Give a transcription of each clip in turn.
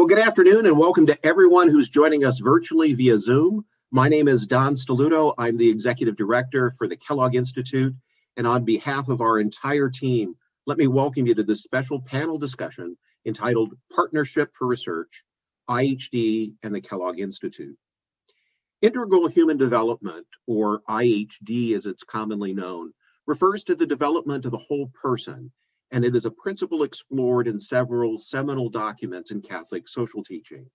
Well, good afternoon and welcome to everyone who's joining us virtually via Zoom. My name is Don Steluto. I'm the Executive Director for the Kellogg Institute, and on behalf of our entire team, let me welcome you to this special panel discussion entitled Partnership for Research, IHD and the Kellogg Institute. Integral Human Development, or IHD as it's commonly known, refers to the development of the whole person, and it is a principle explored in several seminal documents in Catholic social teaching.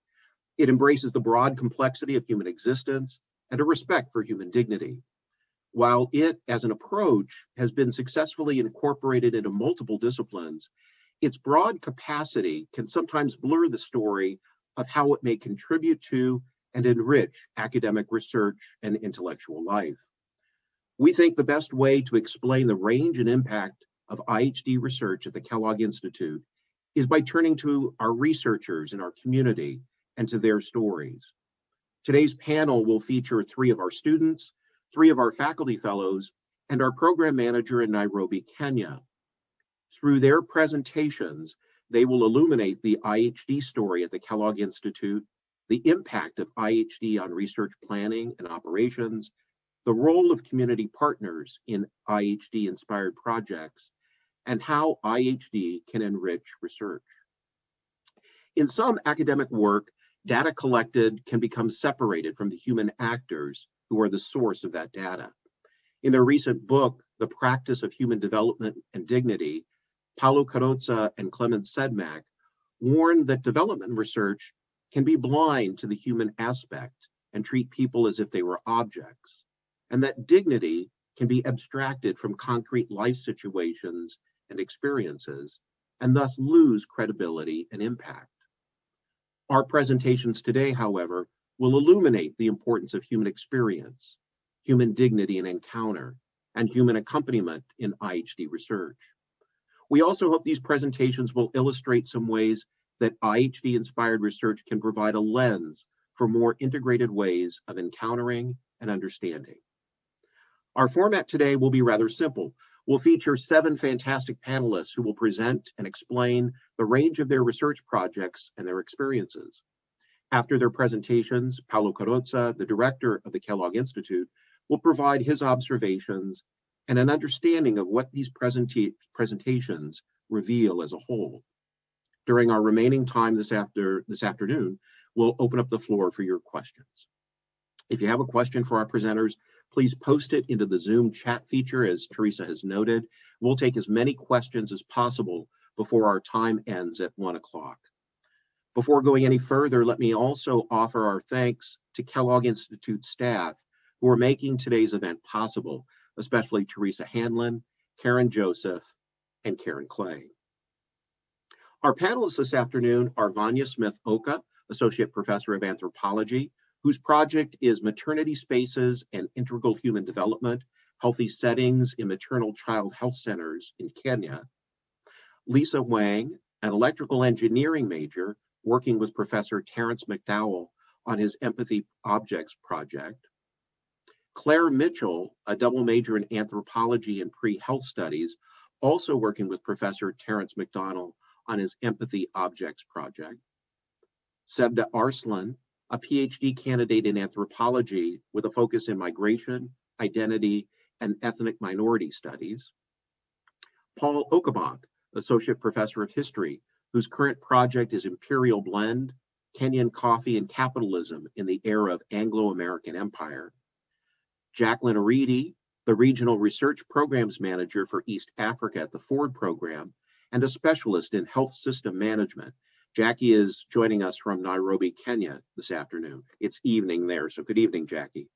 It embraces the broad complexity of human existence and a respect for human dignity. While it, as an approach, has been successfully incorporated into multiple disciplines, its broad capacity can sometimes blur the story of how it may contribute to and enrich academic research and intellectual life. We think the best way to explain the range and impact of IHD research at the Kellogg Institute is by turning to our researchers in our community and to their stories. Today's panel will feature 3 of our students, 3 of our faculty fellows, and our program manager in Nairobi, Kenya. Through their presentations, they will illuminate the IHD story at the Kellogg Institute, the impact of IHD on research planning and operations, the role of community partners in IHD-inspired projects, and how IHD can enrich research. In some academic work, data collected can become separated from the human actors who are the source of that data. In their recent book, The Practice of Human Development and Dignity, Paulo Carrozza and Clemens Sedmak warn that development research can be blind to the human aspect and treat people as if they were objects, and that dignity can be abstracted from concrete life situations and experiences, and thus lose credibility and impact. Our presentations today, however, will illuminate the importance of human experience, human dignity and encounter, and human accompaniment in IHD research. We also hope these presentations will illustrate some ways that IHD-inspired research can provide a lens for more integrated ways of encountering and understanding. Our format today will be rather simple. We'll feature 7 fantastic panelists who will present and explain the range of their research projects and their experiences. After their presentations, Paulo Carrozza, the director of the Kellogg Institute, will provide his observations and an understanding of what these presentations reveal as a whole. During our remaining time this afternoon, we'll open up the floor for your questions. If you have a question for our presenters, please post it into the Zoom chat feature, as Teresa has noted. We'll take as many questions as possible before our time ends at 1 o'clock. Before going any further, let me also offer our thanks to Kellogg Institute staff who are making today's event possible, especially Teresa Hanlon, Karen Joseph, and Karen Clay. Our panelists this afternoon are Vanya Smith-Oka, Associate Professor of Anthropology, whose project is Maternity Spaces and Integral Human Development, Healthy Settings in Maternal Child Health Centers in Kenya. Lisa Wang, an electrical engineering major, working with Professor Terrence McDowell on his Empathy Objects project. Claire Mitchell, a double major in anthropology and pre-health studies, also working with Professor Terrence McDowell on his Empathy Objects project. Sebda Arslan, a PhD candidate in anthropology with a focus in migration, identity, and ethnic minority studies. Paul Okabok, Associate Professor of History, whose current project is Imperial Blend, Kenyan Coffee and Capitalism in the Era of Anglo-American Empire. Jacqueline Aridi, the Regional Research Programs Manager for East Africa at the Ford Program, and a specialist in health system management. Jackie is joining us from Nairobi, Kenya this afternoon. It's evening there, so good evening, Jackie.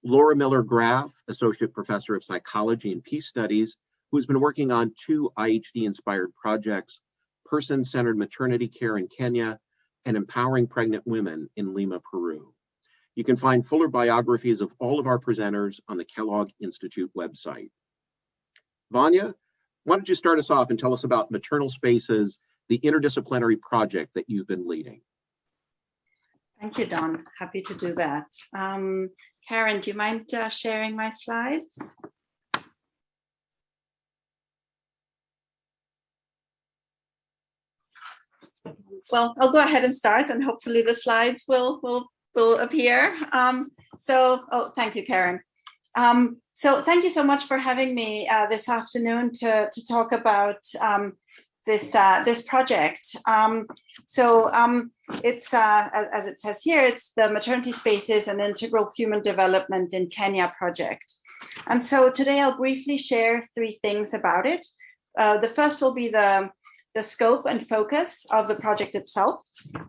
Laura Miller-Graff, Associate Professor of Psychology and Peace Studies, who's been working on 2 IHD-inspired projects, Person-Centered Maternity Care in Kenya and Empowering Pregnant Women in Lima, Peru. You can find fuller biographies of all of our presenters on the Kellogg Institute website. Vanya, why don't you start us off and tell us about Maternal Spaces, the interdisciplinary project that you've been leading. Thank you, Don. Happy to do that. Karen, do you mind sharing my slides? Well, I'll go ahead and start, and hopefully the slides will appear. Thank you, Karen. So thank you so much for having me this afternoon to talk about this project. It's as it says here, it's the Maternity Spaces and Integral Human Development in Kenya project. And so today I'll briefly share three things about it. The first will be the scope and focus of the project itself.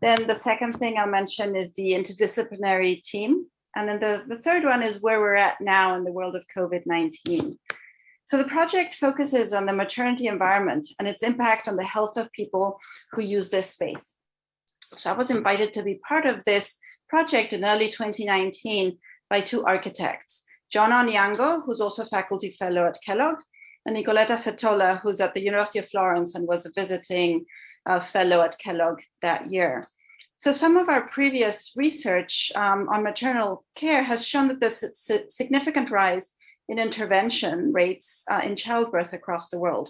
Then the second thing I'll mention is the interdisciplinary team. And then the third one is where we're at now in the world of COVID-19. So the project focuses on the maternity environment and its impact on the health of people who use this space. So I was invited to be part of this project in early 2019 by two architects, John Onyango, who's also faculty fellow at Kellogg, and Nicoletta Setola, who's at the University of Florence and was a visiting fellow at Kellogg that year. So some of our previous research on maternal care has shown that there's a significant rise in intervention rates in childbirth across the world.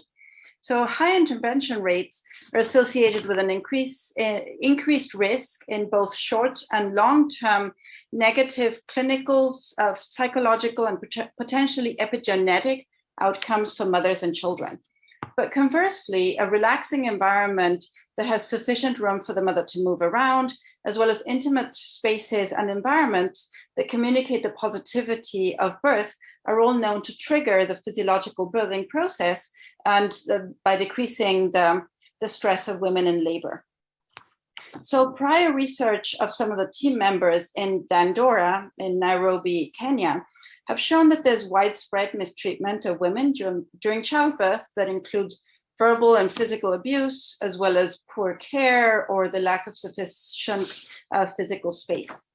So high intervention rates are associated with an increased risk in both short and long-term negative clinical, psychological, and potentially epigenetic outcomes for mothers and children. But conversely, a relaxing environment that has sufficient room for the mother to move around, as well as intimate spaces and environments that communicate the positivity of birth, are all known to trigger the physiological birthing process and by decreasing the stress of women in labor. So prior research of some of the team members in Dandora in Nairobi, Kenya, have shown that there's widespread mistreatment of women during childbirth that includes verbal and physical abuse, as well as poor care or the lack of sufficient physical space.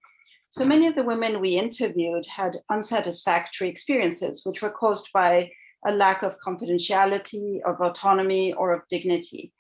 So many of the women we interviewed had unsatisfactory experiences, which were caused by a lack of confidentiality, of autonomy, or of dignity.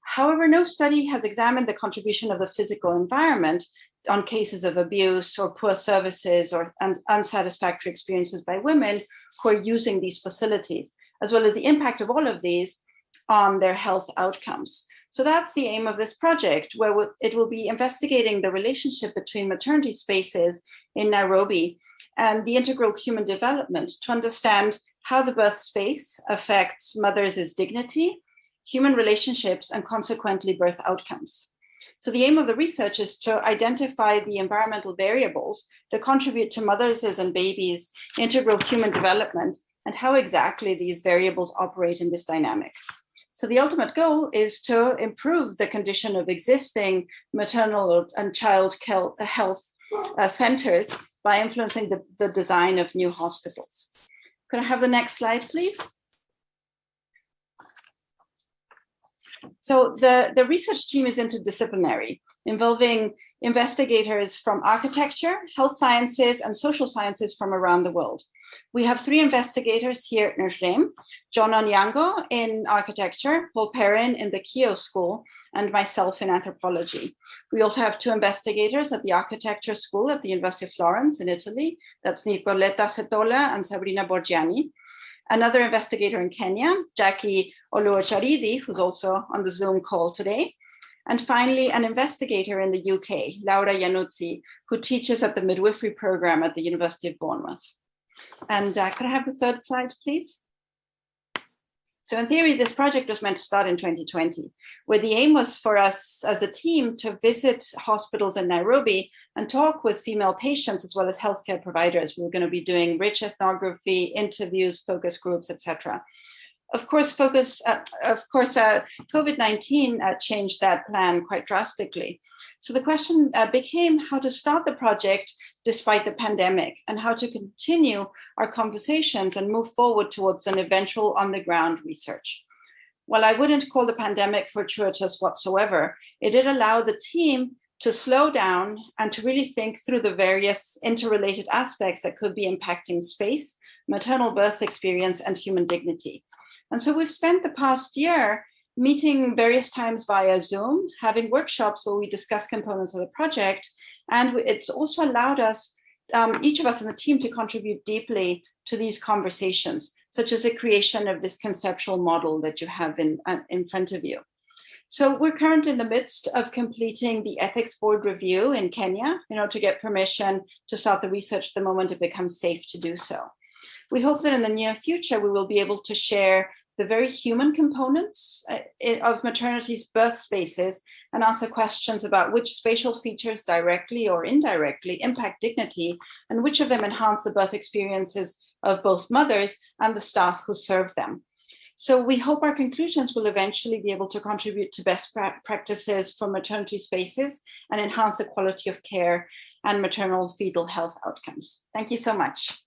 However, no study has examined the contribution of the physical environment on cases of abuse or poor services and unsatisfactory experiences by women who are using these facilities, as well as the impact of all of these on their health outcomes. So that's the aim of this project, where it will be investigating the relationship between maternity spaces in Nairobi and the integral human development to understand how the birth space affects mothers' dignity, human relationships, and consequently birth outcomes. So the aim of the research is to identify the environmental variables that contribute to mothers' and babies' integral human development and how exactly these variables operate in this dynamic. So the ultimate goal is to improve the condition of existing maternal and child health centers by influencing the design of new hospitals. Could I have the next slide, please? So the research team is interdisciplinary, involving investigators from architecture, health sciences, and social sciences from around the world. We have three investigators here at Notre John Onyango in architecture, Paul Perrin in the Keough School, and myself in anthropology. We also have two investigators at the architecture school at the University of Florence in Italy. That's Nicoletta Setola and Sabrina Borgiani. Another investigator in Kenya, Jackie Oluocharidi, who's also on the Zoom call today. And finally, an investigator in the UK, Laura Iannuzzi, who teaches at the midwifery program at the University of Bournemouth. And could I have the third slide, please? So in theory, this project was meant to start in 2020, where the aim was for us as a team to visit hospitals in Nairobi and talk with female patients as well as healthcare providers. We were going to be doing rich ethnography, interviews, focus groups, etc. Of course, COVID-19 changed that plan quite drastically. So the question became how to start the project despite the pandemic and how to continue our conversations and move forward towards an eventual on-the-ground research. While I wouldn't call the pandemic fortuitous whatsoever, it did allow the team to slow down and to really think through the various interrelated aspects that could be impacting space, maternal birth experience, and human dignity. And so we've spent the past year meeting various times via Zoom, having workshops where we discuss components of the project. And it's also allowed us, each of us in the team, to contribute deeply to these conversations, such as the creation of this conceptual model that you have in front of you. So we're currently in the midst of completing the ethics board review in Kenya, to get permission to start the research the moment it becomes safe to do so. We hope that in the near future, we will be able to share the very human components of maternity's birth spaces and answer questions about which spatial features directly or indirectly impact dignity and which of them enhance the birth experiences of both mothers and the staff who serve them. So we hope our conclusions will eventually be able to contribute to best practices for maternity spaces and enhance the quality of care and maternal fetal health outcomes. Thank you so much.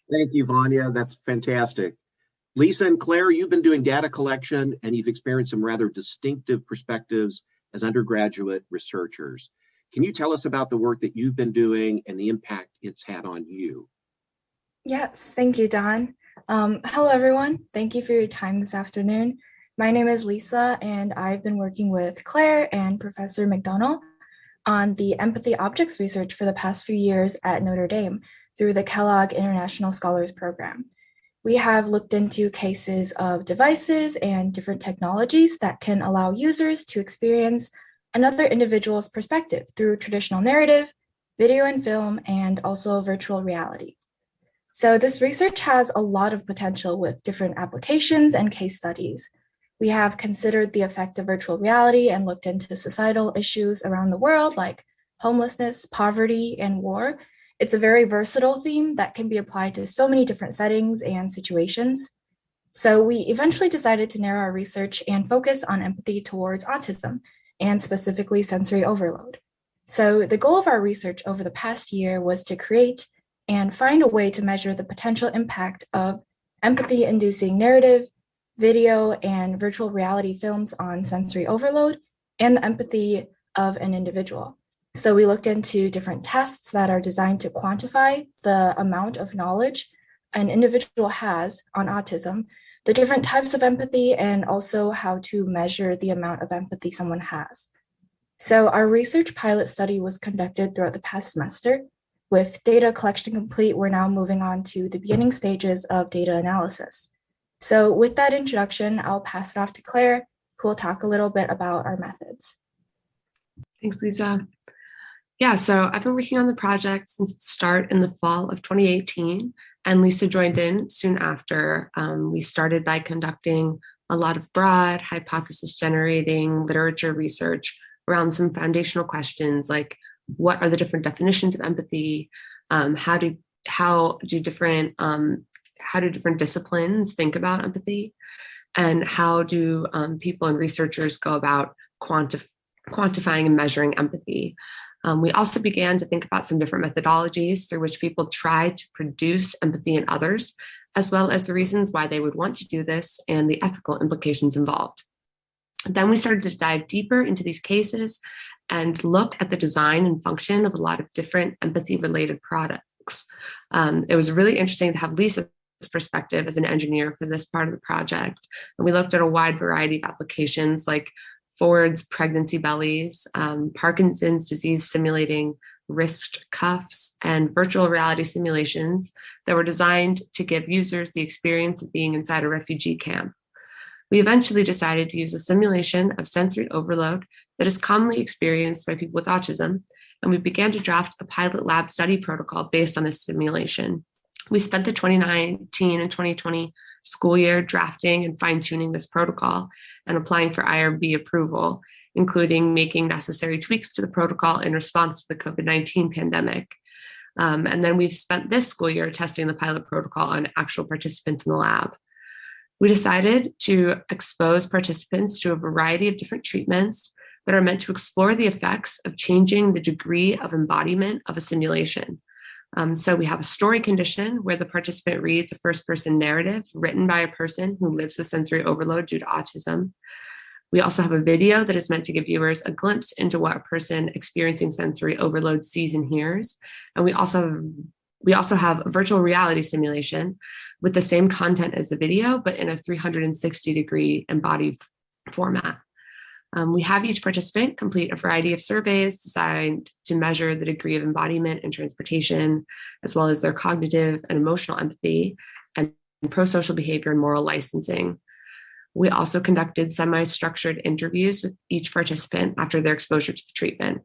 Thank you, Vanya. That's fantastic. Lisa and Claire, you've been doing data collection and you've experienced some rather distinctive perspectives as undergraduate researchers. Can you tell us about the work that you've been doing and the impact it's had on you? Yes, thank you, Don. Hello, everyone. Thank you for your time this afternoon. My name is Lisa, and I've been working with Claire and Professor McDonald on the empathy objects research for the past few years at Notre Dame through the Kellogg International Scholars Program. We have looked into cases of devices and different technologies that can allow users to experience another individual's perspective through traditional narrative, video and film, and also virtual reality. So this research has a lot of potential with different applications and case studies. We have considered the effect of virtual reality and looked into societal issues around the world like homelessness, poverty, and war. It's a very versatile theme that can be applied to so many different settings and situations. So we eventually decided to narrow our research and focus on empathy towards autism and specifically sensory overload. So the goal of our research over the past year was to create and find a way to measure the potential impact of empathy-inducing narrative, video, and virtual reality films on sensory overload and the empathy of an individual. So we looked into different tests that are designed to quantify the amount of knowledge an individual has on autism, the different types of empathy, and also how to measure the amount of empathy someone has. So our research pilot study was conducted throughout the past semester. With data collection complete, we're now moving on to the beginning stages of data analysis. So with that introduction, I'll pass it off to Claire, who will talk a little bit about our methods. Thanks, Lisa. Yeah, so I've been working on the project since its start in the fall of 2018, and Lisa joined in soon after. We started by conducting a lot of broad hypothesis-generating literature research around some foundational questions like what are the different definitions of empathy? How do different disciplines think about empathy? And how do people and researchers go about quantifying and measuring empathy? We also began to think about some different methodologies through which people try to produce empathy in others, as well as the reasons why they would want to do this and the ethical implications involved. Then we started to dive deeper into these cases and look at the design and function of a lot of different empathy-related products. It was really interesting to have Lisa's perspective as an engineer for this part of the project. And we looked at a wide variety of applications like Ford's pregnancy bellies, Parkinson's disease simulating wrist cuffs, and virtual reality simulations that were designed to give users the experience of being inside a refugee camp. We eventually decided to use a simulation of sensory overload that is commonly experienced by people with autism, and we began to draft a pilot lab study protocol based on this simulation. We spent the 2019 and 2020 school year drafting and fine-tuning this protocol and applying for IRB approval, including making necessary tweaks to the protocol in response to the COVID-19 pandemic. And then we've spent this school year testing the pilot protocol on actual participants in the lab. We decided to expose participants to a variety of different treatments that are meant to explore the effects of changing the degree of embodiment of a simulation. So we have a story condition where the participant reads a first-person narrative written by a person who lives with sensory overload due to autism. We also have a video that is meant to give viewers a glimpse into what a person experiencing sensory overload sees and hears. And we also have a virtual reality simulation with the same content as the video, but in a 360-degree embodied format. We have each participant complete a variety of surveys designed to measure the degree of embodiment and transportation, as well as their cognitive and emotional empathy and pro-social behavior and moral licensing. We also conducted semi-structured interviews with each participant after their exposure to the treatment.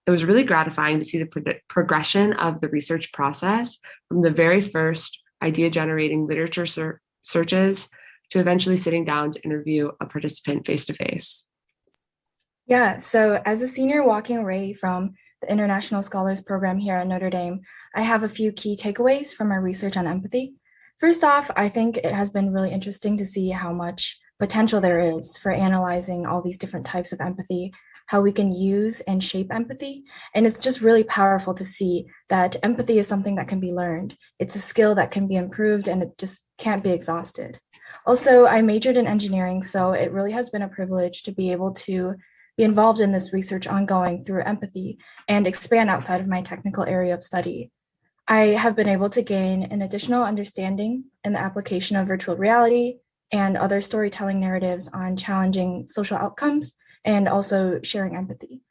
It was really gratifying to see the progression of the research process from the very first idea-generating literature searches to eventually sitting down to interview a participant face-to-face. Yeah, so as a senior walking away from the International Scholars Program here at Notre Dame, I have a few key takeaways from our research on empathy. First off, I think it has been really interesting to see how much potential there is for analyzing all these different types of empathy, how we can use and shape empathy. And it's just really powerful to see that empathy is something that can be learned. It's a skill that can be improved and it just can't be exhausted. Also, I majored in engineering, so it really has been a privilege to be able to be involved in this research ongoing through empathy and expand outside of my technical area of study. I have been able to gain an additional understanding in the application of virtual reality and other storytelling narratives on challenging social outcomes and also sharing empathy.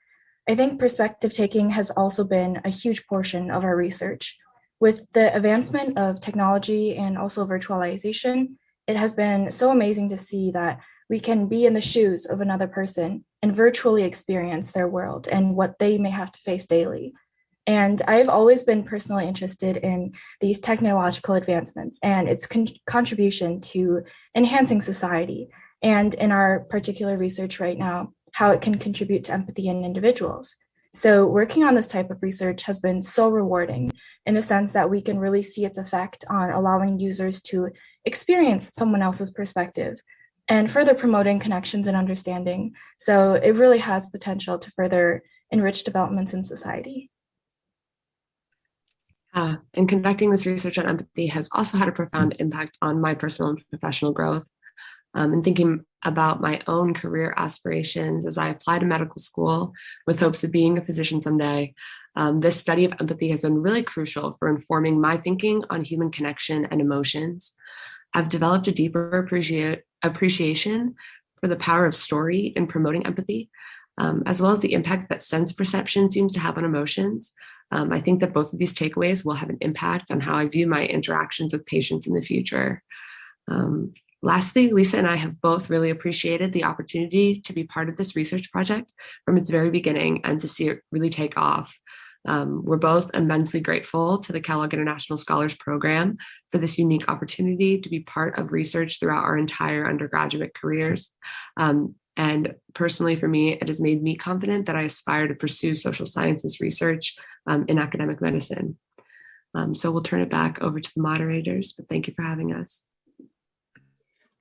I think perspective taking has also been a huge portion of our research. With the advancement of technology and also virtualization, it has been so amazing to see that we can be in the shoes of another person and virtually experience their world and what they may have to face daily. And I've always been personally interested in these technological advancements and its contribution to enhancing society. And in our particular research right now, how it can contribute to empathy in individuals. So working on this type of research has been so rewarding in the sense that we can really see its effect on allowing users to experience someone else's perspective and further promoting connections and understanding. So it really has potential to further enrich developments in society. And conducting this research on empathy has also had a profound impact on my personal and professional growth. And thinking about my own career aspirations as I apply to medical school with hopes of being a physician someday, this study of empathy has been really crucial for informing my thinking on human connection and emotions. I've developed a deeper appreciation for the power of story in promoting empathy, as well as the impact that sense perception seems to have on emotions. I think that both of these takeaways will have an impact on how I view my interactions with patients in the future. Lastly, Lisa and I have both really appreciated the opportunity to be part of this research project from its very beginning and to see it really take off. We're both immensely grateful to the Kellogg International Scholars Program for this unique opportunity to be part of research throughout our entire undergraduate careers. And personally for me, it has made me confident that I aspire to pursue social sciences research in academic medicine. So we'll turn it back over to the moderators, but thank you for having us.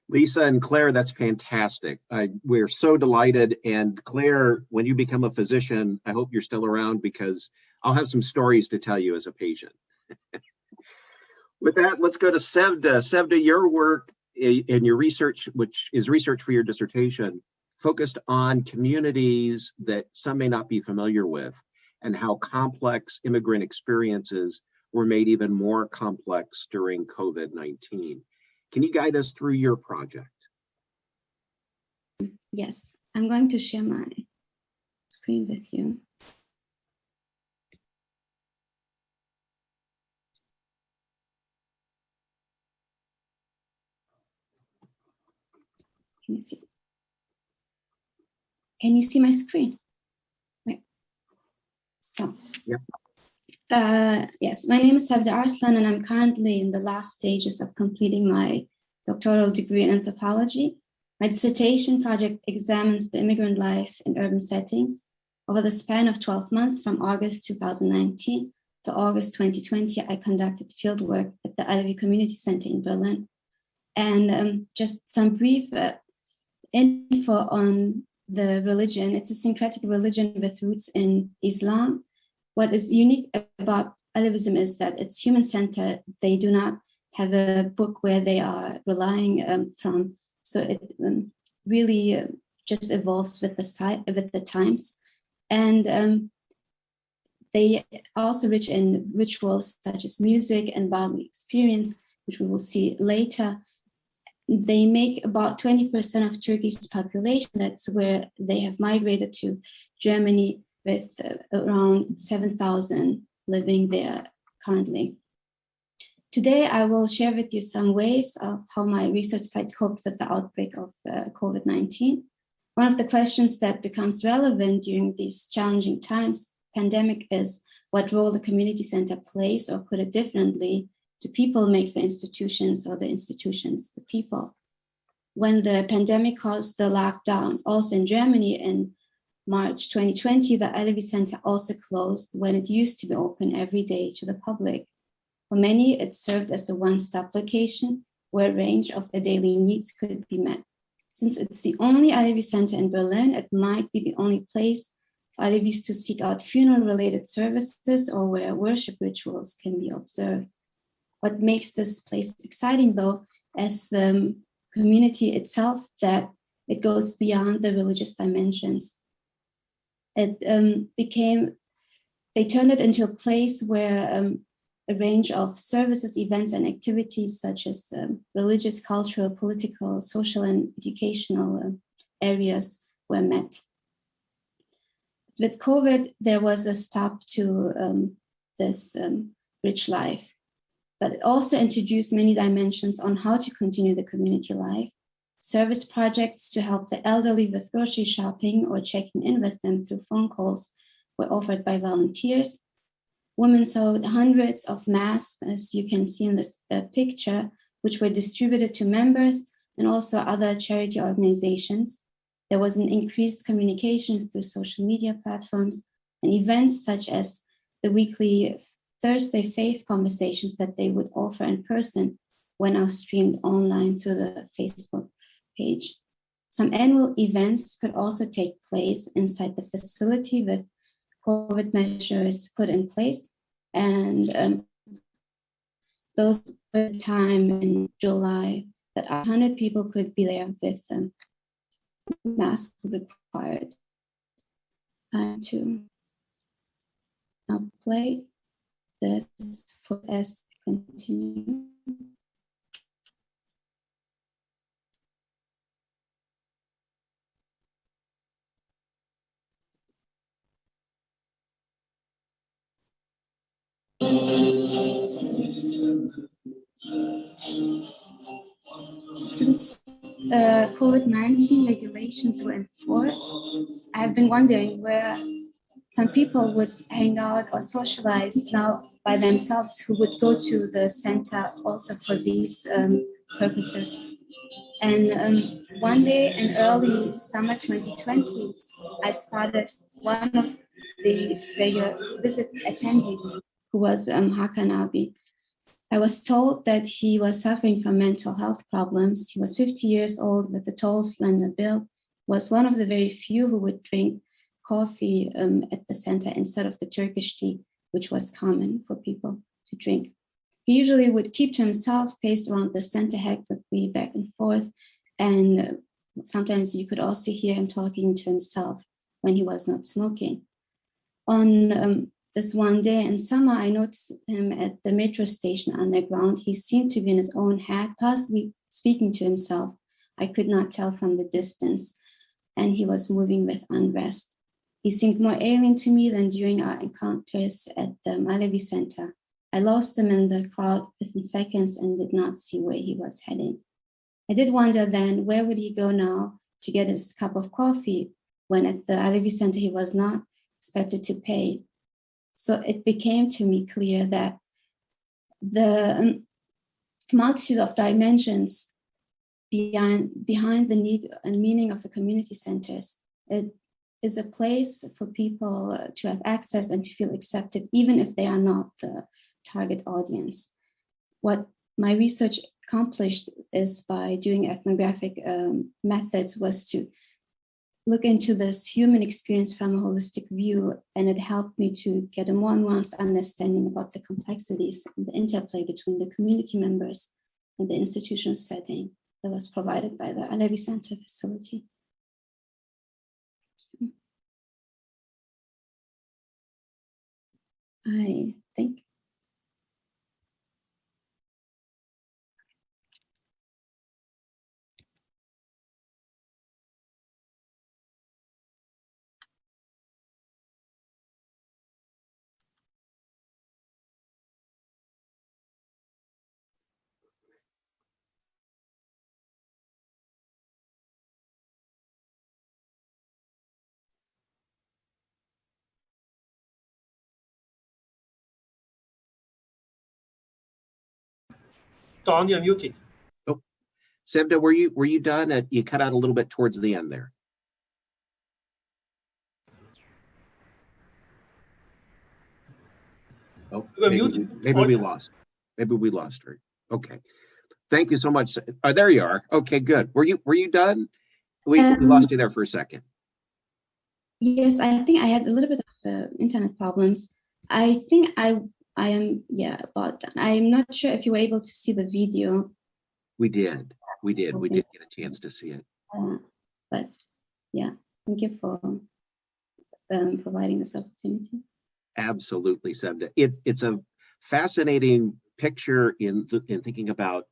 Lisa and Claire, that's fantastic. We're so delighted. And Claire, when you become a physician, I hope you're still around because I'll have some stories to tell you as a patient. With that, let's go to Sevda. Sevda, your work in your research, which is research for your dissertation, focused on communities that some may not be familiar with and how complex immigrant experiences were made even more complex during COVID-19. Can you guide us through your project? Yes, I'm going to share my screen with you. Can you see my screen? Wait. So, yep. Yes, my name is Sevda Arslan, and I'm currently in the last stages of completing my doctoral degree in anthropology. My dissertation project examines the immigrant life in urban settings over the span of 12 months from August 2019 to August 2020. I conducted fieldwork at the Alevi Community Center in Berlin. And just some brief info on the religion. It's a syncretic religion with roots in Islam. What is unique about Alevism is that it's human-centered. They do not have a book where they are relying from. So it really just evolves with the times. And they are also rich in rituals such as music and bodily experience, which we will see later. They make about 20% of Turkey's population. That's where they have migrated to Germany, with around 7,000 living there currently. Today, I will share with you some ways of how my research site coped with the outbreak of COVID-19. One of the questions that becomes relevant during these challenging times, pandemic, is what role the community center plays, or put it differently, do people make the institutions or the institutions the people? When the pandemic caused the lockdown, also in Germany in March 2020, the Alevi Center also closed when it used to be open every day to the public. For many, it served as a one-stop location where a range of their daily needs could be met. Since it's the only Alevi Center in Berlin, it might be the only place for Alevis to seek out funeral-related services or where worship rituals can be observed. What makes this place exciting, though, as the community itself, that it goes beyond the religious dimensions. They turned it into a place where a range of services, events, and activities such as religious, cultural, political, social, and educational areas were met. With COVID, there was a stop to this rich life, but it also introduced many dimensions on how to continue the community life. Service projects to help the elderly with grocery shopping or checking in with them through phone calls were offered by volunteers. Women sewed hundreds of masks, as you can see in this picture, which were distributed to members and also other charity organizations. There was an increased communication through social media platforms, and events such as the weekly Thursday faith conversations that they would offer in person were now streamed online through the Facebook page. Some annual events could also take place inside the facility with COVID measures put in place, and those were the time in July that 100 people could be there with masks required. To now play this for us to continue. Since COVID-19 regulations were enforced, I've been wondering where some people would hang out or socialize now by themselves who would go to the center also for these purposes. And one day in early summer 2020, I spotted one of these regular visit attendees who was Hakan Abi. I was told that he was suffering from mental health problems. He was 50 years old with a tall, slender build, was one of the very few who would drink coffee at the center instead of the Turkish tea, which was common for people to drink. He usually would keep to himself, pace around the center hectically back and forth, and sometimes you could also hear him talking to himself when he was not smoking. On this one day in summer, I noticed him at the metro station underground. He seemed to be in his own head, possibly speaking to himself. I could not tell from the distance, and he was moving with unrest. He seemed more alien to me than during our encounters at the Alevi Center. I lost him in the crowd within seconds and did not see where he was heading. I did wonder then, where would he go now to get his cup of coffee when at the Alevi Center he was not expected to pay? So it became to me clear that the multitude of dimensions behind the need and meaning of the community centers, it is a place for people to have access and to feel accepted, even if they are not the target audience. What my research accomplished is by doing ethnographic methods was to look into this human experience from a holistic view, and it helped me to get a more nuanced understanding about the complexities and the interplay between the community members and the institutional setting that was provided by the Alevi Center facility. I think Don, you're muted. Oh, Sevda, were you done? You cut out a little bit towards the end there. Oh, maybe we lost. Maybe we lost her. Okay. Thank you so much. Oh, there you are. Okay, good. Were you done? We lost you there for a second. Yes, I think I had a little bit of internet problems. I think I am, yeah, about done. I'm not sure if you were able to see the video. We did. We did. Okay. We did get a chance to see it. But yeah, thank you for providing this opportunity. Absolutely, Sevda. It's a fascinating picture in thinking about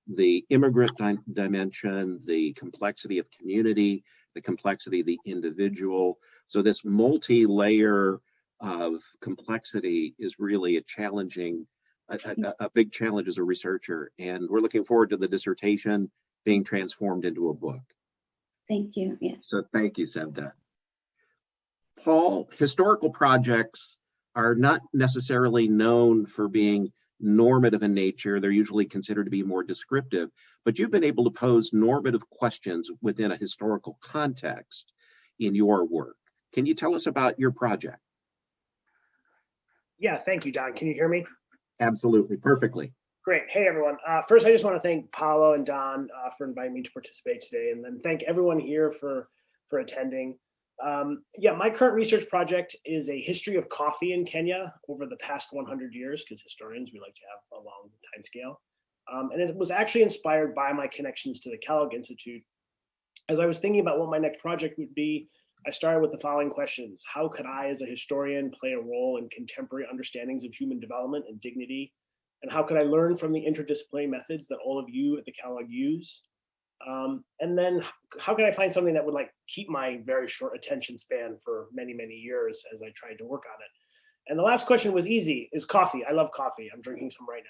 the immigrant dimension, the complexity of community, the complexity of the individual. So this multi-layer of complexity is really a big challenge as a researcher. And we're looking forward to the dissertation being transformed into a book. Thank you. Yes. So thank you, Sevda. Paul, historical projects are not necessarily known for being normative in nature. They're usually considered to be more descriptive, but you've been able to pose normative questions within a historical context in your work. Can you tell us about your project? Yeah, thank you, Don. Can you hear me? Absolutely, perfectly. Great. Hey, everyone. First, I just want to thank Paolo and Don for inviting me to participate today, and then thank everyone here for attending. Yeah, my current research project is a history of coffee in Kenya over the past 100 years, because historians, we like to have a long time scale. And it was actually inspired by my connections to the Kellogg Institute. As I was thinking about what my next project would be, I started with the following questions. How could I, as a historian, play a role in contemporary understandings of human development and dignity? And how could I learn from the interdisciplinary methods that all of you at the Kellogg use? And then how can I find something that would keep my very short attention span for many, many years as I tried to work on it? And the last question was easy, is coffee. I love coffee. I'm drinking some right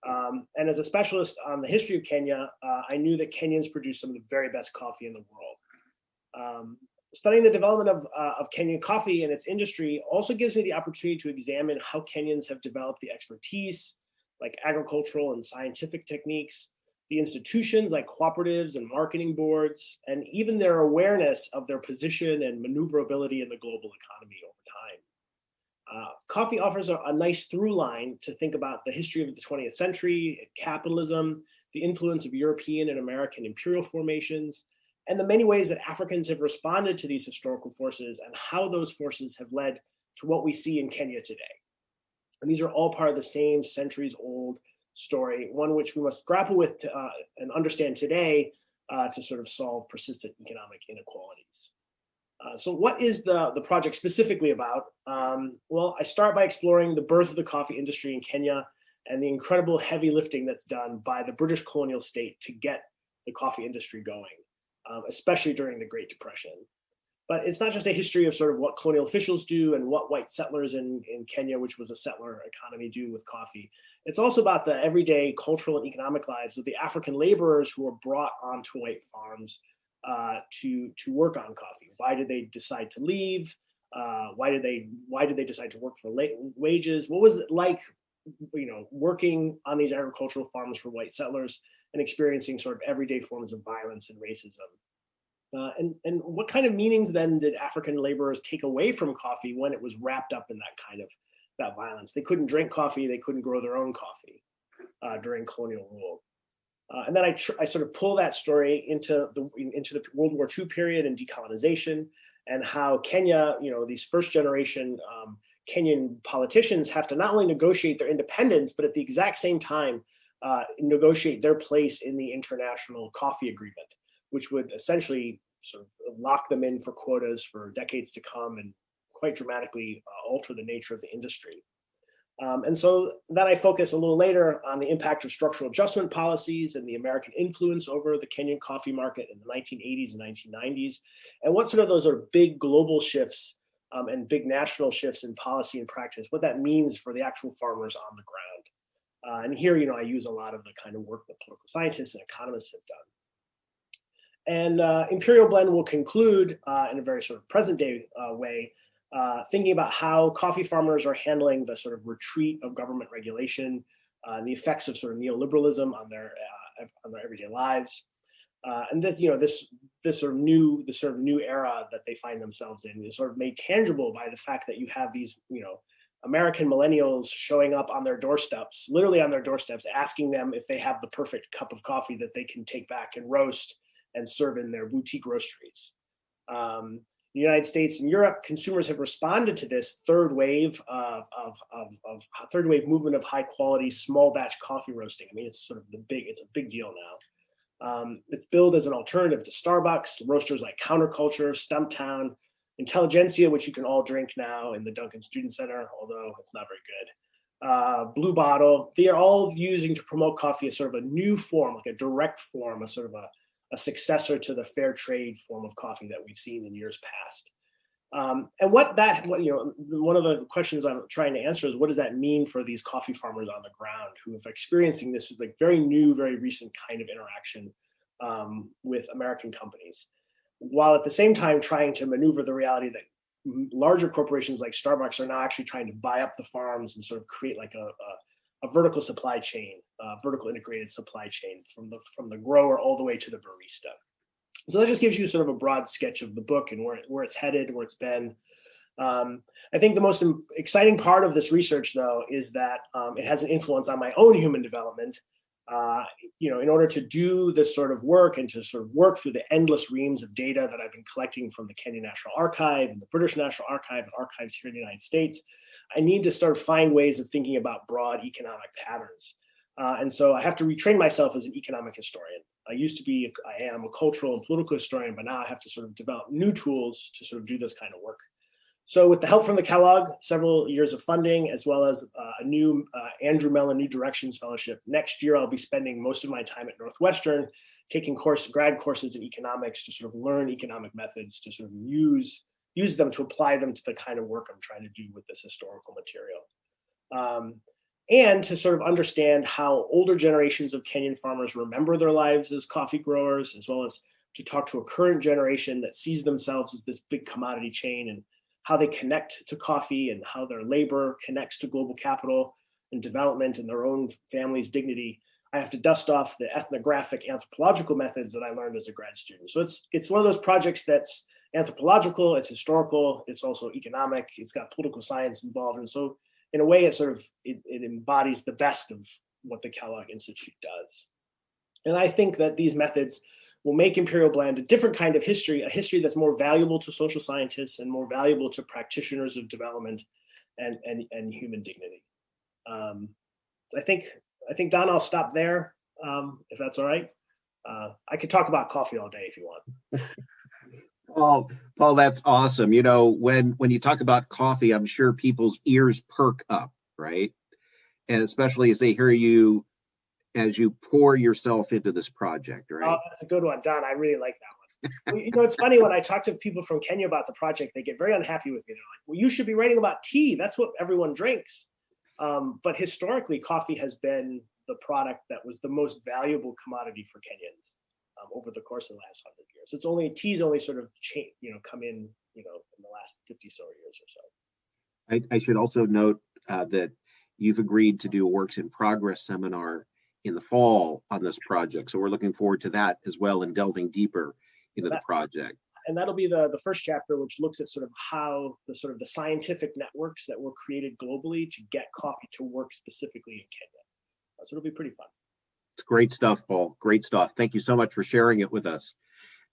now. And as a specialist on the history of Kenya, I knew that Kenyans produce some of the very best coffee in the world. Studying the development of Kenyan coffee and its industry also gives me the opportunity to examine how Kenyans have developed the expertise, like agricultural and scientific techniques, the institutions like cooperatives and marketing boards, and even their awareness of their position and maneuverability in the global economy over time. Coffee offers a nice through line to think about the history of the 20th century, capitalism, the influence of European and American imperial formations, and the many ways that Africans have responded to these historical forces and how those forces have led to what we see in Kenya today. And these are all part of the same centuries-old story, one which we must grapple with and understand today to sort of solve persistent economic inequalities. So what is the project specifically about? Well, I start by exploring the birth of the coffee industry in Kenya and the incredible heavy lifting that's done by the British colonial state to get the coffee industry going, especially during the Great Depression. But it's not just a history of sort of what colonial officials do and what white settlers in Kenya, which was a settler economy, do with coffee. It's also about the everyday cultural and economic lives of the African laborers who were brought onto white farms to work on coffee. Why did they decide to leave? Why did they decide to work for wages? What was it like, working on these agricultural farms for white settlers and experiencing sort of everyday forms of violence and racism? And what kind of meanings then did African laborers take away from coffee when it was wrapped up in that violence? They couldn't drink coffee, they couldn't grow their own coffee during colonial rule. And then I sort of pull that story into the World War II period and decolonization, and how Kenya, these first generation Kenyan politicians have to not only negotiate their independence, but at the exact same time negotiate their place in the International Coffee Agreement, which would essentially sort of lock them in for quotas for decades to come and quite dramatically alter the nature of the industry. And so then I focus a little later on the impact of structural adjustment policies and the American influence over the Kenyan coffee market in the 1980s and 1990s, and what sort of those are big global shifts and big national shifts in policy and practice, what that means for the actual farmers on the ground. And here, I use a lot of the kind of work that political scientists and economists have done. And Imperial Blend will conclude in a very sort of present day way, thinking about how coffee farmers are handling the sort of retreat of government regulation and the effects of sort of neoliberalism on their everyday lives. And this, this sort of new era that they find themselves in is sort of made tangible by the fact that you have these, American millennials showing up on their doorsteps, literally on their doorsteps, asking them if they have the perfect cup of coffee that they can take back and roast and serve in their boutique roasteries. In the United States and Europe, consumers have responded to this third wave movement of high quality small batch coffee roasting. I mean, it's sort of it's a big deal now. It's billed as an alternative to Starbucks, roasters like Counterculture, Stumptown, Intelligentsia, which you can all drink now in the Duncan Student Center, although it's not very good. Blue Bottle, they are all using to promote coffee as sort of a new form, like a direct form, a sort of a successor to the fair trade form of coffee that we've seen in years past. And one of the questions I'm trying to answer is, what does that mean for these coffee farmers on the ground who have experiencing this like very new, very recent kind of interaction with American companies, while at the same time trying to maneuver the reality that larger corporations like Starbucks are now actually trying to buy up the farms and sort of create like a vertical supply chain, vertical integrated supply chain from the grower all the way to the barista. So that just gives you sort of a broad sketch of the book and where it's headed, where it's been. I think the most exciting part of this research, though, is that it has an influence on my own human development. In order to do this sort of work and to sort of work through the endless reams of data that I've been collecting from the Kenya National Archive and the British National Archive and archives here in the United States, I need to start find ways of thinking about broad economic patterns. And so I have to retrain myself as an economic historian. I am a cultural and political historian, but now I have to sort of develop new tools to sort of do this kind of work. So with the help from the Kellogg, several years of funding, as well as a new Andrew Mellon New Directions Fellowship, next year I'll be spending most of my time at Northwestern taking grad courses in economics to sort of learn economic methods, to sort of use them to apply them to the kind of work I'm trying to do with this historical material. And to sort of understand how older generations of Kenyan farmers remember their lives as coffee growers, as well as to talk to a current generation that sees themselves as this big commodity chain, and how they connect to coffee and how their labor connects to global capital and development and their own family's dignity. I have to dust off the ethnographic anthropological methods that I learned as a grad student. So it's one of those projects that's anthropological, it's historical, it's also economic, it's got political science involved. And so in a way, it embodies the best of what the Kellogg Institute does. And I think that these methods will make Imperial Blend a different kind of history, a history that's more valuable to social scientists and more valuable to practitioners of development and human dignity. I think, Don, I'll stop there, if that's all right. I could talk about coffee all day if you want. Paul, that's awesome. When you talk about coffee, I'm sure people's ears perk up, right? And especially as they hear you as you pour yourself into this project, right? Oh, that's a good one, Don. I really like that one. It's funny, when I talk to people from Kenya about the project, they get very unhappy with me. They're like, well, you should be writing about tea. That's what everyone drinks. But historically, coffee has been the product that was the most valuable commodity for Kenyans over the course of the last 100 years. Tea's only sort of come in, in the last 50 so years or so. I should also note that you've agreed to do a works in progress seminar in the fall on this project. So we're looking forward to that as well and delving deeper into the project. And that'll be the first chapter, which looks at sort of how the scientific networks that were created globally to get coffee to work specifically in Kenya. So it'll be pretty fun. It's great stuff, Paul. Great stuff. Thank you so much for sharing it with us.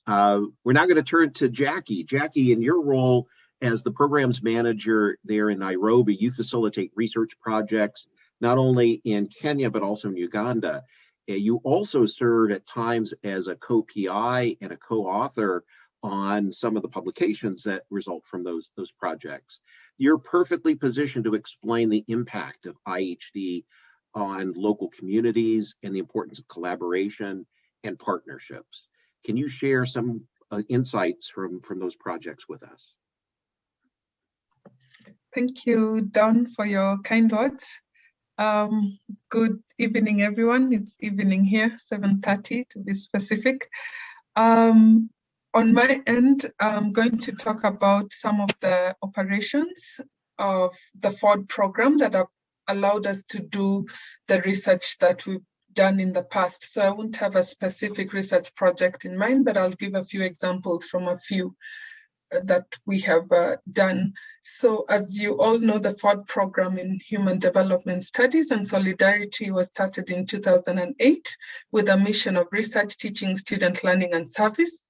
We're now going to turn to Jackie. Jackie, in your role as the programs manager there in Nairobi, you facilitate research projects not only in Kenya, but also in Uganda. You also serve at times as a co-PI and a co-author on some of the publications that result from those projects. You're perfectly positioned to explain the impact of IHD on local communities and the importance of collaboration and partnerships. Can you share some insights from those projects with us? Thank you, Don, for your kind words. Good evening, everyone. It's evening here, 7:30 to be specific. On my end, I'm going to talk about some of the operations of the Ford program that are allowed us to do the research that we've done in the past. So I won't have a specific research project in mind, but I'll give a few examples from a few that we have done. So as you all know, the Ford program in Human Development Studies and Solidarity was started in 2008 with a mission of research, teaching, student learning, and service.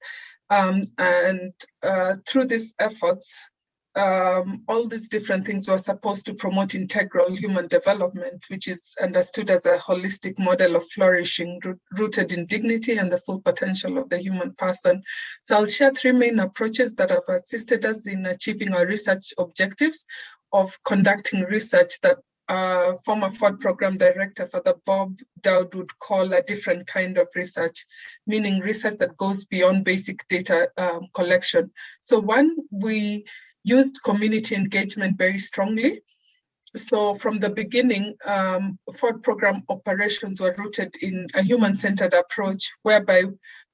Through these efforts, all these different things were supposed to promote integral human development, which is understood as a holistic model of flourishing rooted in dignity and the full potential of the human person. So I'll share three main approaches that have assisted us in achieving our research objectives of conducting research that former Ford program director for the Bob Dowd would call a different kind of research, meaning research that goes beyond basic data collection. So one, we used community engagement very strongly. So from the beginning, Ford program operations were rooted in a human-centered approach whereby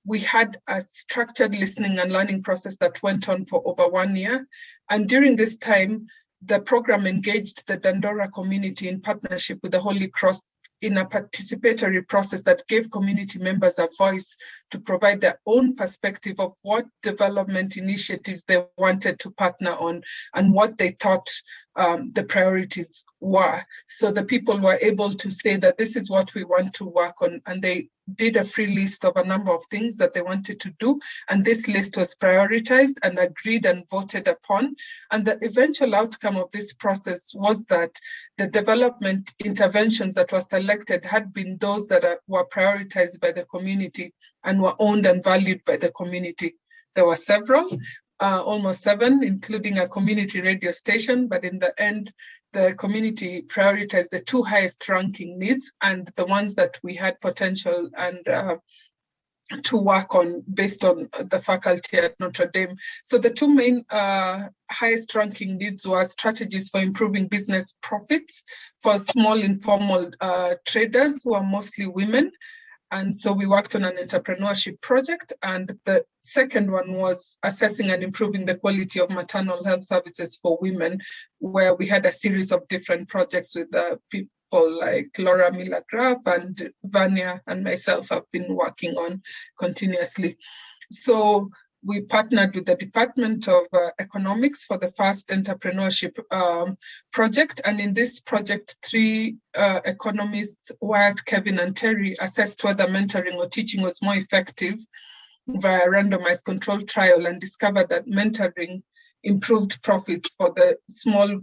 we had a structured listening and learning process that went on for over 1 year. And during this time, the program engaged the Dandora community in partnership with the Holy Cross in a participatory process that gave community members a voice to provide their own perspective of what development initiatives they wanted to partner on and what they thought the priorities were. So the people were able to say that this is what we want to work on, and they did a free list of a number of things that they wanted to do, and this list was prioritized and agreed and voted upon. And the eventual outcome of this process was that the development interventions that were selected had been those that were prioritized by the community and were owned and valued by the community. There were several, almost 7, including a community radio station, but in the end, the community prioritized the 2 highest ranking needs and the ones that we had potential and to work on based on the faculty at Notre Dame. So the 2 main highest ranking needs were strategies for improving business profits for small informal traders who are mostly women. And so we worked on an entrepreneurship project. And the second one was assessing and improving the quality of maternal health services for women, where we had a series of different projects with people like Laura Miller-Graf and Vanya and myself have been working on continuously. So we partnered with the Department of Economics for the first entrepreneurship project. And in this project, 3 economists, Wyatt, Kevin, and Terry, assessed whether mentoring or teaching was more effective via randomized controlled trial and discovered that mentoring improved profits for the small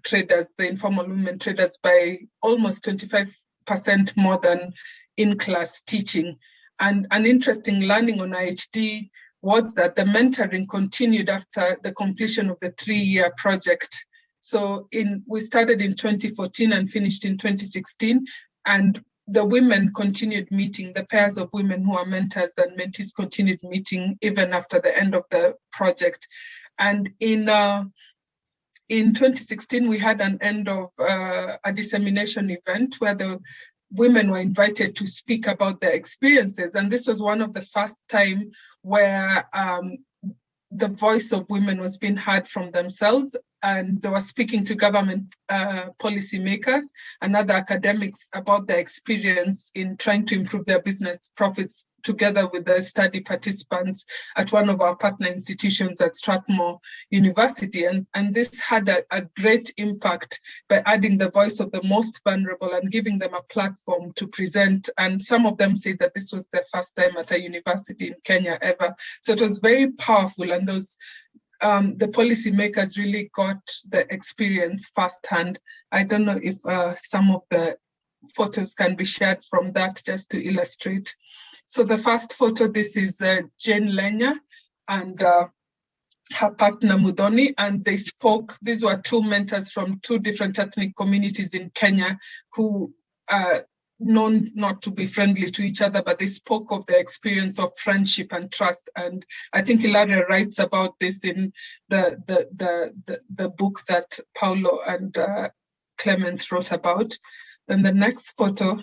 traders, the informal women traders, by almost 25% more than in-class teaching. And an interesting learning on IHD was that the mentoring continued after the completion of the 3-year project. So we started in 2014 and finished in 2016, and the women continued meeting, the pairs of women who are mentors and mentees continued meeting even after the end of the project. And in 2016, we had an end of a dissemination event where the women were invited to speak about their experiences. And this was one of the first time where the voice of women was being heard from themselves, and they were speaking to government policymakers and other academics about their experience in trying to improve their business profits together with the study participants at one of our partner institutions at Strathmore University. And this had a great impact by adding the voice of the most vulnerable and giving them a platform to present. And some of them say that this was their first time at a university in Kenya ever. So it was very powerful, and those the policymakers really got the experience firsthand. I don't know if some of the photos can be shared from that just to illustrate. So the first photo, this is Jane Lenya and her partner Mudhoni, and they spoke. These were 2 mentors from 2 different ethnic communities in Kenya who known not to be friendly to each other, but they spoke of their experience of friendship and trust. And I think Ilaria writes about this in the book that Paulo and Clemens wrote about. Then the next photo,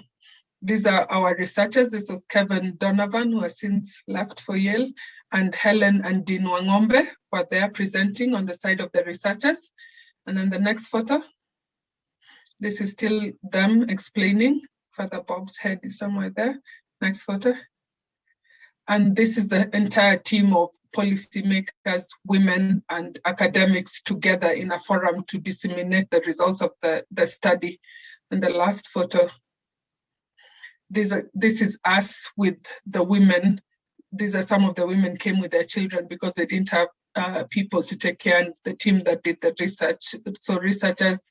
these are our researchers. This was Kevin Donovan, who has since left for Yale, and Helen and Dean Wangombe were there presenting on the side of the researchers. And then the next photo, This is still them explaining. Father Bob's head is somewhere there. Next photo. And this is the entire team of policymakers, women, and academics together in a forum to disseminate the results of the study. And the last photo. This is us with the women. These are some of the women came with their children because they didn't have people to take care, and the team that did the research. So researchers,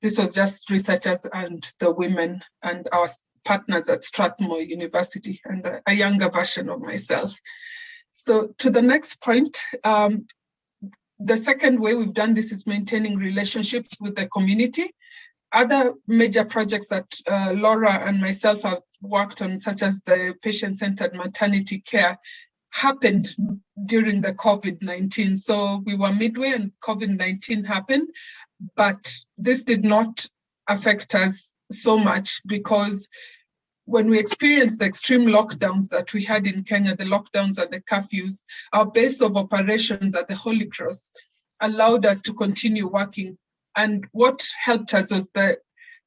this was just researchers and the women and our partners at Strathmore University, and a younger version of myself. So to the next point, the second way we've done this is maintaining relationships with the community. Other major projects that Laura and myself have worked on, such as the patient-centered maternity care, happened during the COVID-19. So we were midway and COVID-19 happened, but this did not affect us so much because when we experienced the extreme lockdowns that we had in Kenya, the lockdowns and the curfews, our base of operations at the Holy Cross allowed us to continue working. And what helped us was the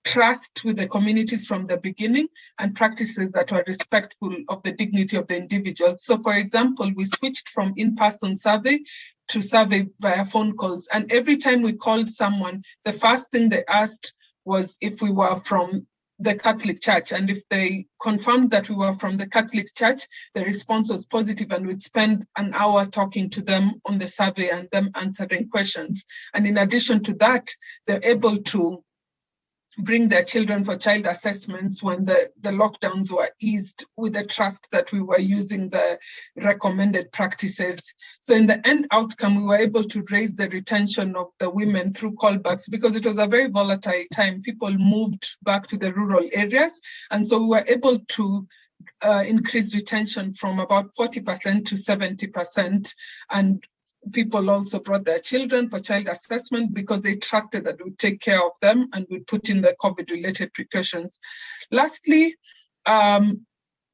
trust with the communities from the beginning and practices that were respectful of the dignity of the individual. So for example, we switched from in-person survey to survey via phone calls. And every time we called someone, the first thing they asked was if we were from the Catholic Church. And if they confirmed that we were from the Catholic Church, the response was positive, and we'd spend an hour talking to them on the survey and them answering questions. And in addition to that, they're able to bring their children for child assessments when the lockdowns were eased, with the trust that we were using the recommended practices. So in the end outcome, we were able to raise the retention of the women through callbacks because it was a very volatile time. People moved back to the rural areas. And so we were able to increase retention from about 40% to 70%. And people also brought their children for child assessment because they trusted that we'd take care of them and we'd put in the COVID-related precautions. Lastly,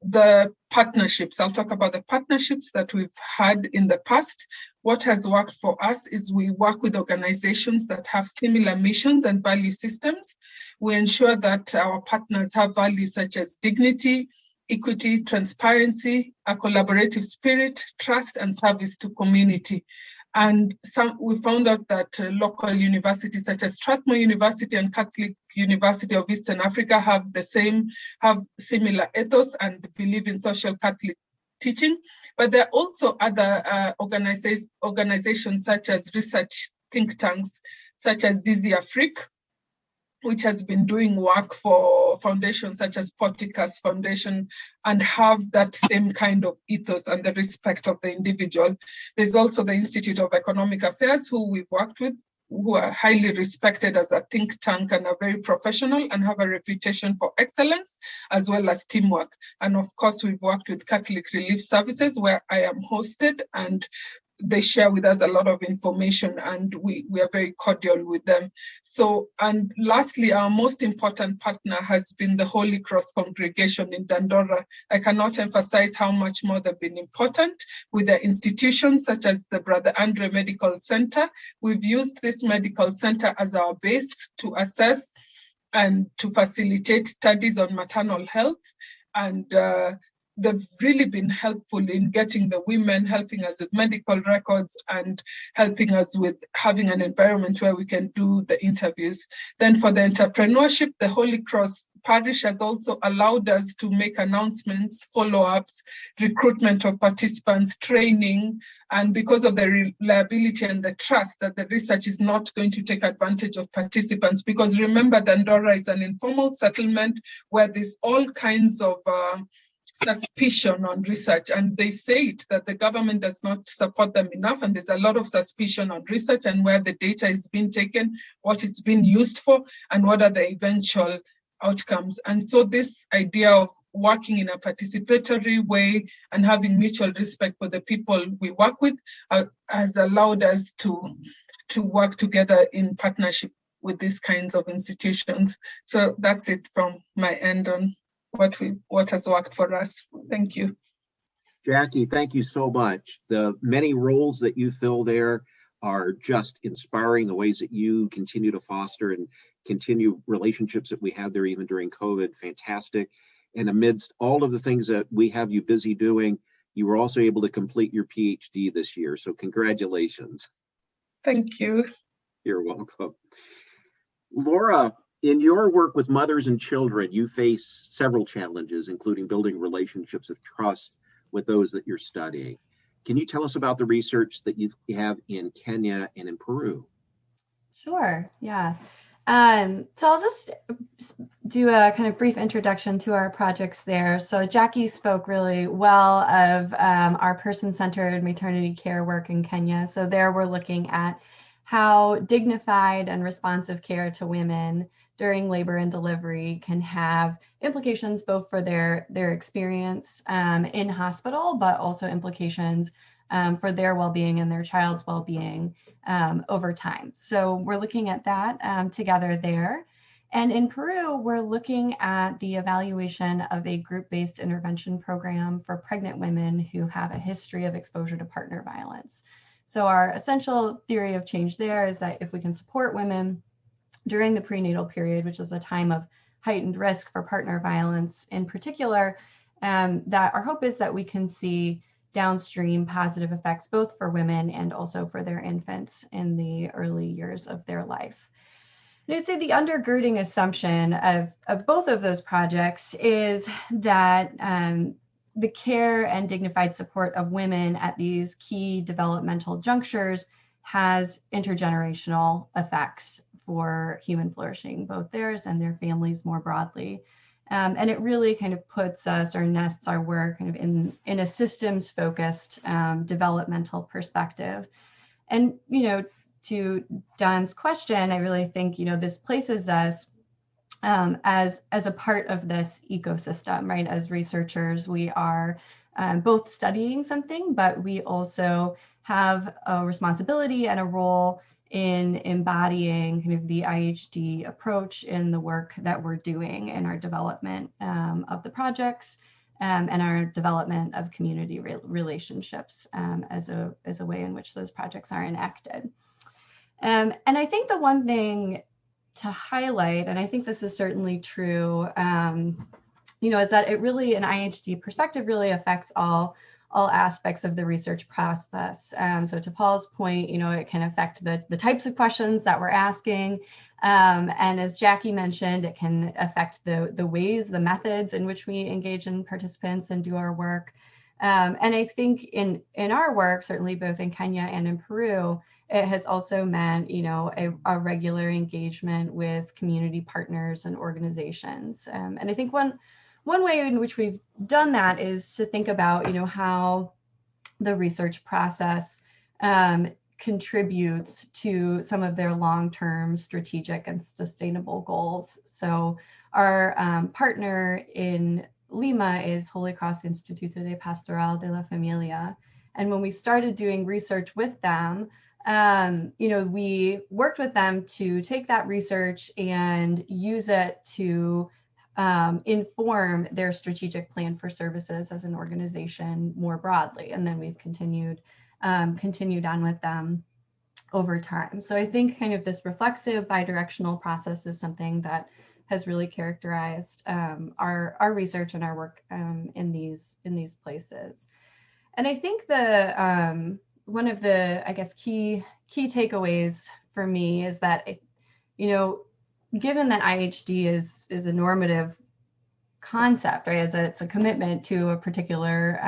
the partnerships. I'll talk about the partnerships that we've had in the past. What has worked for us is we work with organizations that have similar missions and value systems. We ensure that our partners have values such as dignity, equity, transparency, a collaborative spirit, trust, and service to community. And we found out that local universities such as Strathmore University and Catholic University of Eastern Africa have similar ethos and believe in social Catholic teaching. But there are also other organizations such as research think tanks, such as Zizi Afrique, which has been doing work for foundations such as Porticus Foundation and have that same kind of ethos and the respect of the individual. There's also the Institute of Economic Affairs, who we've worked with, who are highly respected as a think tank and are very professional and have a reputation for excellence as well as teamwork. And of course, we've worked with Catholic Relief Services, where I am hosted, and they share with us a lot of information, and we are very cordial with them. So, and lastly, our most important partner has been the Holy Cross congregation in Dandora. I cannot emphasize how much more they've been important with their institutions such as the Brother Andre Medical Center. We've used this medical center as our base to assess and to facilitate studies on maternal health, and they've really been helpful in getting the women, helping us with medical records, and helping us with having an environment where we can do the interviews. Then for the entrepreneurship, the Holy Cross Parish has also allowed us to make announcements, follow-ups, recruitment of participants, training, and because of the reliability and the trust that the research is not going to take advantage of participants. Because remember, Dandora is an informal settlement where there's all kinds of suspicion on research, and they say it that the government does not support them enough, and there's a lot of suspicion on research and where the data is being taken, what it's been used for, and what are the eventual outcomes. And so this idea of working in a participatory way and having mutual respect for the people we work with has allowed us to work together in partnership with these kinds of institutions. So that's it from my end on what has worked for us. Thank you. Jackie, thank you so much. The many roles that you fill there, are just inspiring. The ways that you continue to foster and continue relationships that we have there even during COVID, fantastic. And amidst all of the things that we have you busy doing, you were also able to complete your PhD this year. So congratulations. Thank you. You're welcome. Laura, in your work with mothers and children, you face several challenges, including building relationships of trust with those that you're studying. Can you tell us about the research that you have in Kenya and in Peru? Sure, yeah. So I'll just do a kind of brief introduction to our projects there. So Jackie spoke really well of our person-centered maternity care work in Kenya. So there we're looking at how dignified and responsive care to women during labor and delivery can have implications both for their experience in hospital, but also implications for their well-being and their child's well-being over time. So we're looking at that together there. And in Peru, we're looking at the evaluation of a group-based intervention program for pregnant women who have a history of exposure to partner violence. So our essential theory of change there is that if we can support women during the prenatal period, which is a time of heightened risk for partner violence in particular, that our hope is that we can see downstream positive effects both for women and also for their infants in the early years of their life. And I'd say the undergirding assumption of both of those projects is that the care and dignified support of women at these key developmental junctures has intergenerational effects for human flourishing, both theirs and their families more broadly. And it really kind of puts us or nests our work kind of in a systems focused developmental perspective. And, you know, to Don's question, I really think, you know, this places us as a part of this ecosystem, right? As researchers, we are both studying something, but we also have a responsibility and a role in embodying kind of the IHD approach in the work that we're doing in our development of the projects and our development of community relationships as a way in which those projects are enacted. And I think the one thing to highlight, and I think this is certainly true, you know, is that it really, an IHD perspective really affects all aspects of the research process. So to Paul's point, you know, it can affect the types of questions that we're asking. And as Jackie mentioned, it can affect the ways, the methods in which we engage in participants and do our work. And I think in our work, certainly both in Kenya and in Peru, it has also meant, you know, a regular engagement with community partners and organizations. And I think one way in which we've done that is to think about, you know, how the research process contributes to some of their long-term strategic and sustainable goals. So our partner in Lima is Holy Cross Instituto de Pastoral de la Familia. And when we started doing research with them, you know, we worked with them to take that research and use it to inform their strategic plan for services as an organization more broadly. And then we've continued on with them over time. So I think kind of this reflexive bidirectional process is something that has really characterized our research and our work in these places. And I think one of the, I guess, key takeaways for me is that, you know, given that IHD is a normative concept, right? It's a commitment to a particular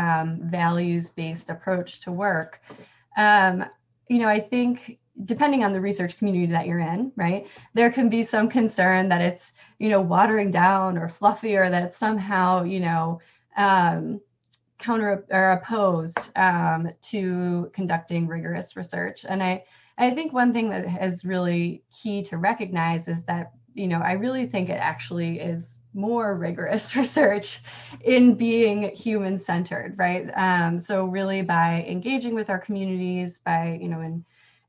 values-based approach to work. You know, I think depending on the research community that you're in, right, there can be some concern that it's, you know, watering down or fluffy, or that it's somehow, you know, counter or opposed to conducting rigorous research. And I think one thing that is really key to recognize is that, you know, I really think it actually is more rigorous research in being human-centered, right? So really by engaging with our communities, by, you know,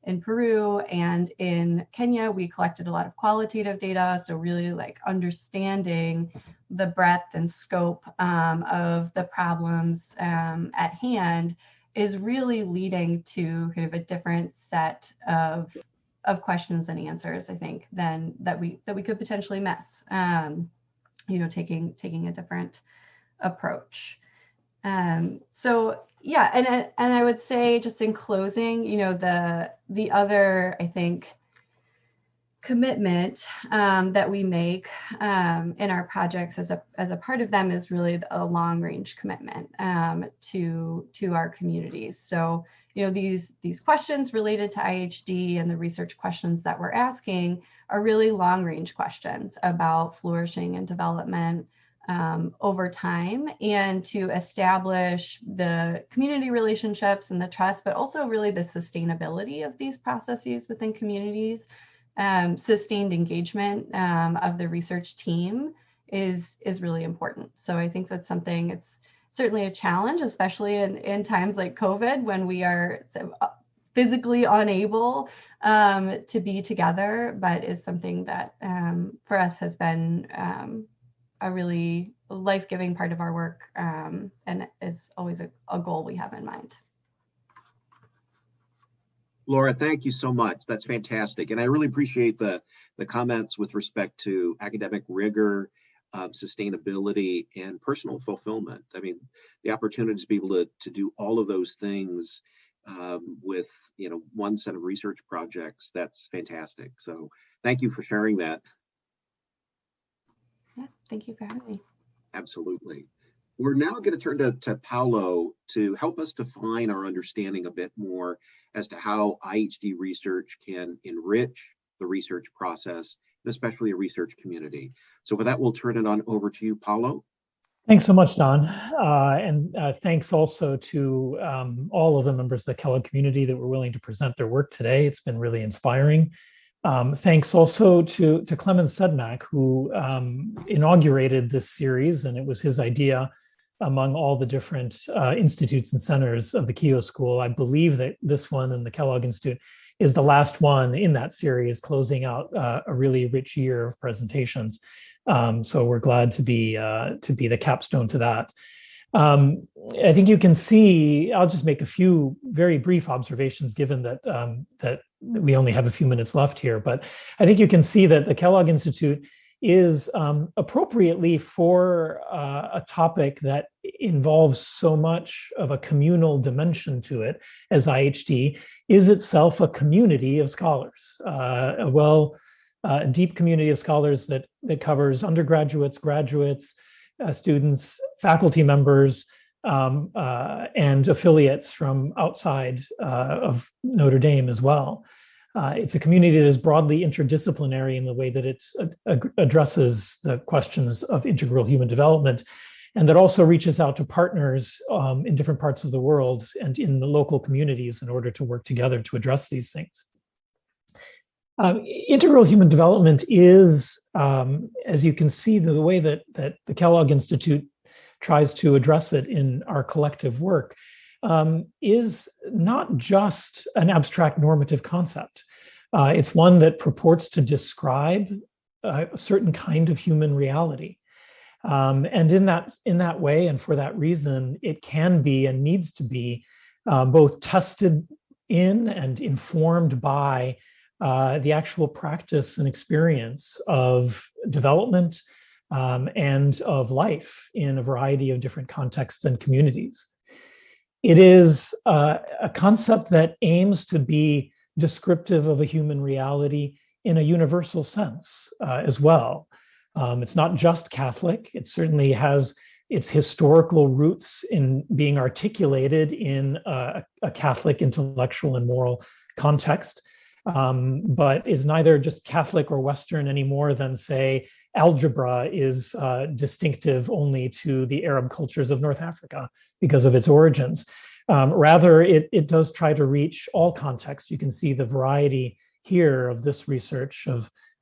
in Peru and in Kenya, we collected a lot of qualitative data. So really like understanding the breadth and scope of the problems at hand. is really leading to kind of a different set of questions and answers, I think, than that we could potentially miss. Taking a different approach. So yeah, and I would say, just in closing, the other, I think, commitment that we make in our projects as a part of them is really a long range commitment to our communities. So these questions related to IHD and the research questions that we're asking are really long range questions about flourishing and development over time, and to establish the community relationships and the trust, but also really the sustainability of these processes within communities. Sustained engagement of the research team is really important. So I think that's something, it's certainly a challenge, especially in times like COVID, when we are physically unable to be together, but is something that for us has been a really life-giving part of our work, and is always a goal we have in mind. Laura, thank you so much. That's fantastic. And I really appreciate the comments with respect to academic rigor, sustainability, and personal fulfillment. I mean, the opportunity to be able to do all of those things with one set of research projects, that's fantastic. So thank you for sharing that. Yeah, thank you for having me. Absolutely. We're now going to turn to Paolo to help us define our understanding a bit more as to how IHD research can enrich the research process, and especially a research community. So with that, we'll turn it on over to you, Paolo. Thanks so much, Don. And thanks also to all of the members of the Kellogg community that were willing to present their work today. It's been really inspiring. Thanks also to Clemens Sedmak, who inaugurated this series, and it was his idea among all the different institutes and centers of the Keough School. I believe that this one and the Kellogg Institute is the last one in that series, closing out a really rich year of presentations. So we're glad to be the capstone to that. I think you can see, I'll just make a few very brief observations, given that that we only have a few minutes left here, but I think you can see that the Kellogg Institute is appropriately for a topic that involves so much of a communal dimension to it as IHD, is itself a community of scholars, a deep community of scholars that covers undergraduates, graduates, students, faculty members, and affiliates from outside of Notre Dame as well. It's a community that is broadly interdisciplinary in the way that it addresses the questions of integral human development, and that also reaches out to partners in different parts of the world and in the local communities in order to work together to address these things. Integral human development is, as you can see, the way that the Kellogg Institute tries to address it in our collective work, is not just an abstract normative concept. It's one that purports to describe a certain kind of human reality. And in that way, and for that reason, it can be and needs to be both tested in and informed by the actual practice and experience of development and of life in a variety of different contexts and communities. It is a concept that aims to be descriptive of a human reality in a universal sense as well. It's not just Catholic. It certainly has its historical roots in being articulated in a Catholic intellectual and moral context, but is neither just Catholic or Western any more than, say, algebra is distinctive only to the Arab cultures of North Africa because of its origins. Rather, it does try to reach all contexts. You can see the variety here of this research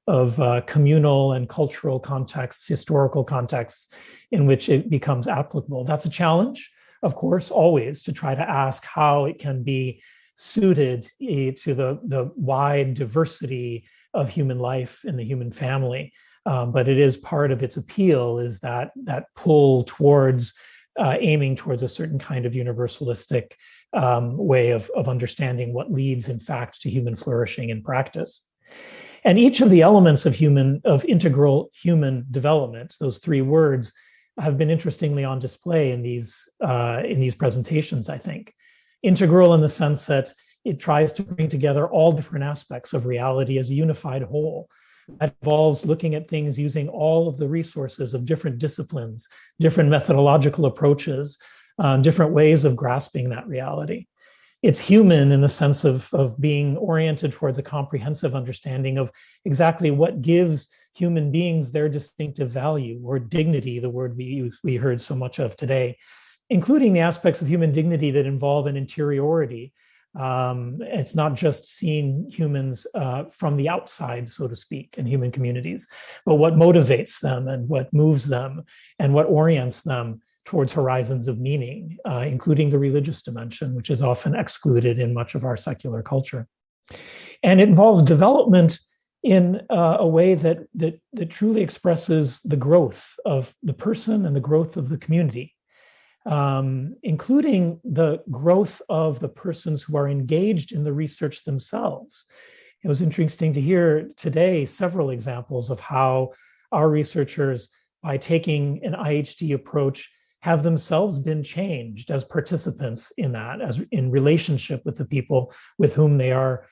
of communal and cultural contexts, historical contexts in which it becomes applicable. That's a challenge, of course, always to try to ask how it can be suited to the wide diversity of human life in the human family. But it is part of its appeal, is that pull towards aiming towards a certain kind of universalistic way of understanding what leads, in fact, to human flourishing in practice. And each of the elements of integral human development, those three words, have been interestingly on display in these presentations, I think. Integral in the sense that it tries to bring together all different aspects of reality as a unified whole. That involves looking at things using all of the resources of different disciplines, different methodological approaches, different ways of grasping that reality. It's human in the sense of being oriented towards a comprehensive understanding of exactly what gives human beings their distinctive value, or dignity, the word we heard so much of today, including the aspects of human dignity that involve an interiority. It's not just seeing humans from the outside, so to speak, in human communities, but what motivates them and what moves them and what orients them towards horizons of meaning, including the religious dimension, which is often excluded in much of our secular culture. And it involves development in a way that truly expresses the growth of the person and the growth of the community, including the growth of the persons who are engaged in the research themselves. It was interesting to hear today several examples of how our researchers, by taking an IHD approach, have themselves been changed as participants in that, as in relationship with the people with whom they are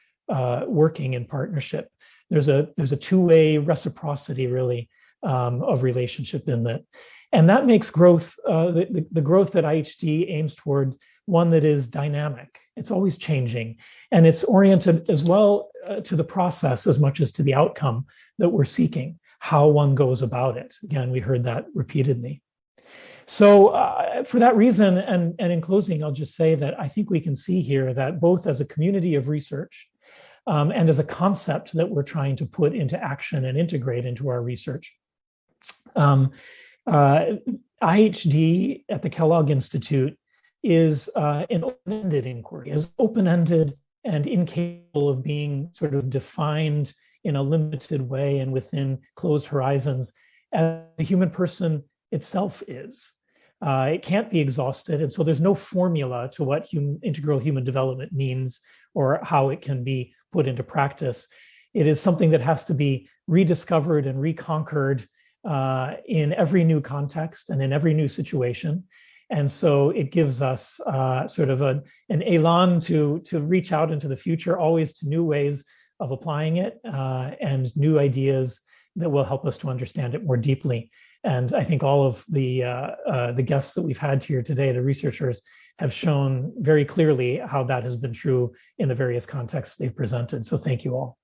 working in partnership. There's a two-way reciprocity, really, of relationship in that. And that makes growth, the growth that IHD aims toward, one that is dynamic. It's always changing. And it's oriented as well to the process as much as to the outcome that we're seeking, how one goes about it. Again, we heard that repeatedly. So for that reason, and in closing, I'll just say that I think we can see here that both as a community of research and as a concept that we're trying to put into action and integrate into our research, IHD at the Kellogg Institute is an open-ended inquiry, is open-ended and incapable of being sort of defined in a limited way and within closed horizons as the human person itself is. It can't be exhausted, and so there's no formula to what integral human development means or how it can be put into practice. It is something that has to be rediscovered and reconquered in every new context and in every new situation. And so it gives us sort of an elan to reach out into the future, always to new ways of applying it and new ideas that will help us to understand it more deeply. And I think all of the guests that we've had here today, the researchers, have shown very clearly how that has been true in the various contexts they've presented. So thank you all.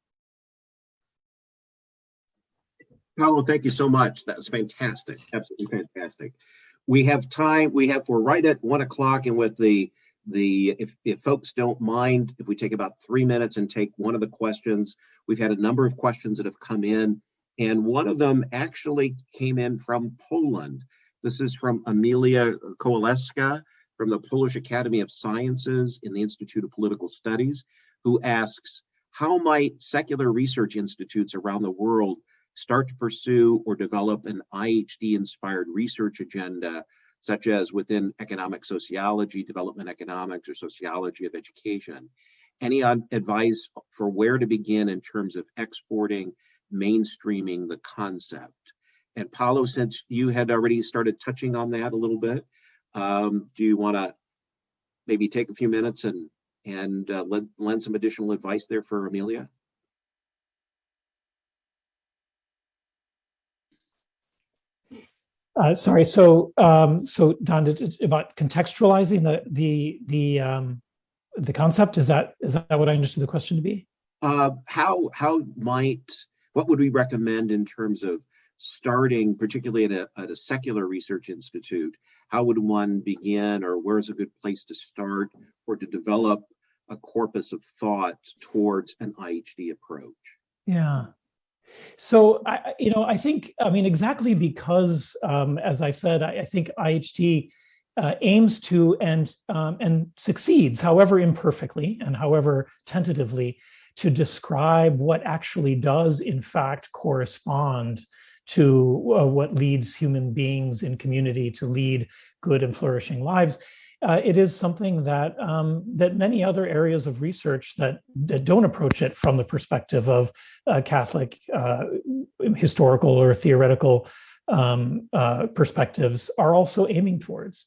Paolo, thank you so much. That was fantastic. Absolutely fantastic. We have time. We're right at 1 o'clock, and with if folks don't mind, if we take about 3 minutes and take one of the questions. We've had a number of questions that have come in, and one of them actually came in from Poland. This is from Emilia Kowaleska from the Polish Academy of Sciences in the Institute of Political Studies, who asks, how might secular research institutes around the world start to pursue or develop an IHD-inspired research agenda, such as within economic sociology, development economics, or sociology of education? Any advice for where to begin in terms of exporting, mainstreaming the concept? And Paolo, since you had already started touching on that a little bit, do you want to maybe take a few minutes and lend some additional advice there for Emilia? Sorry. So Don, about contextualizing the concept, is that what I understood the question to be? What would we recommend in terms of starting, particularly at a secular research institute? How would one begin, or where's a good place to start, or to develop a corpus of thought towards an IHD approach? Yeah. So I think exactly because, as I said, I think IHD aims to and succeeds, however imperfectly and however tentatively, to describe what actually does in fact correspond to what leads human beings in community to lead good and flourishing lives. It is something that that many other areas of research that don't approach it from the perspective of Catholic historical or theoretical perspectives are also aiming towards.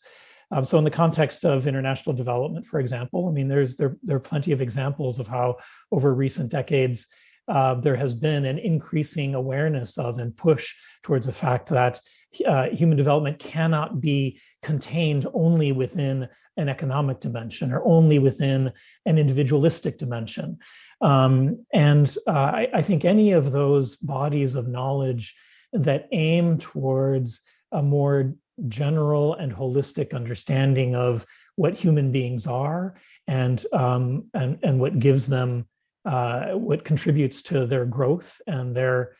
So in the context of international development, for example, I mean, there are plenty of examples of how over recent decades there has been an increasing awareness of and push towards the fact that human development cannot be contained only within an economic dimension or only within an individualistic dimension. I think any of those bodies of knowledge that aim towards a more general and holistic understanding of what human beings are and what gives them, what contributes to their growth and their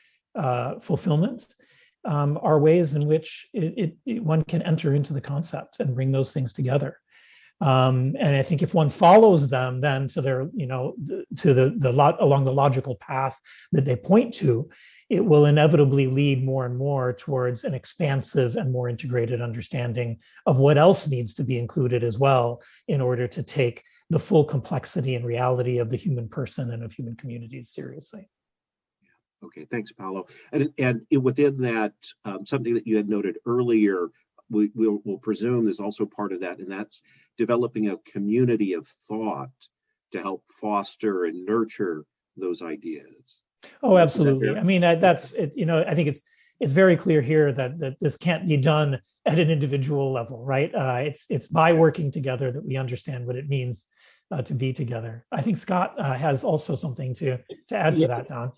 fulfillment, are ways in which one can enter into the concept and bring those things together. And I think if one follows them then to their, to along the logical path that they point to, it will inevitably lead more and more towards an expansive and more integrated understanding of what else needs to be included as well in order to take the full complexity and reality of the human person and of human communities seriously. Okay, thanks, Paolo. And within that, something that you had noted earlier, we'll presume is also part of that, and that's developing a community of thought to help foster and nurture those ideas. Oh, absolutely. I mean, that's it. I think it's very clear here that this can't be done at an individual level, right? It's by working together that we understand what it means to be together. I think Scott has also something to add to that, Don.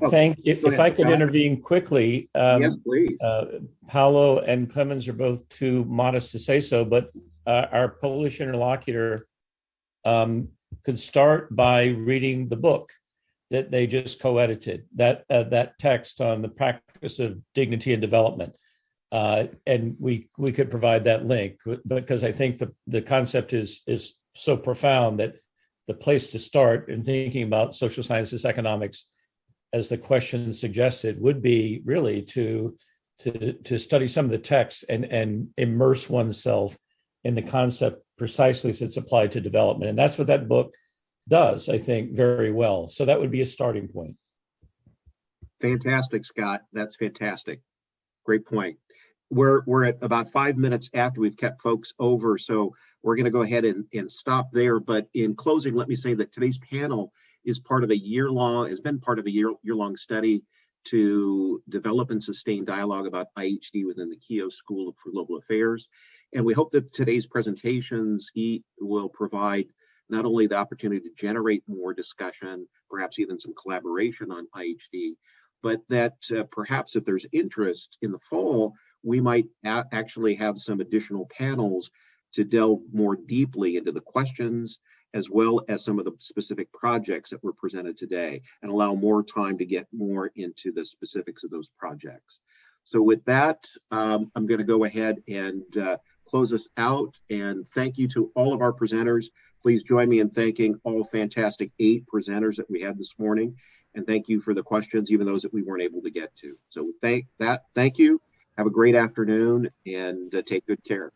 Thank you. If I could intervene quickly. Yes, please. Paolo and Clemens are both too modest to say so, but our Polish interlocutor could start by reading the book that they just co-edited, that text on the practice of dignity and development. And we could provide that link because I think the concept is so profound that the place to start in thinking about social sciences, economics, as the question suggested, would be really to study some of the text and immerse oneself in the concept precisely as it's applied to development. And that's what that book does, I think, very well. So that would be a starting point. Fantastic, Scott. That's fantastic. Great point. We're at about 5 minutes after we've kept folks over, so we're going to go ahead and stop there. But in closing, let me say that today's panel is part of a has been part of a year-long study to develop and sustain dialogue about IHD within the Keough School for Global Affairs. And we hope that today's presentations will provide not only the opportunity to generate more discussion, perhaps even some collaboration on IHD, but that perhaps if there's interest in the fall, we might actually have some additional panels to delve more deeply into the questions as well as some of the specific projects that were presented today and allow more time to get more into the specifics of those projects. So with that, I'm going to go ahead and close us out and thank you to all of our presenters. Please join me in thanking all fantastic 8 presenters that we had this morning. And thank you for the questions, even those that we weren't able to get to. So thank you. Have a great afternoon and take good care.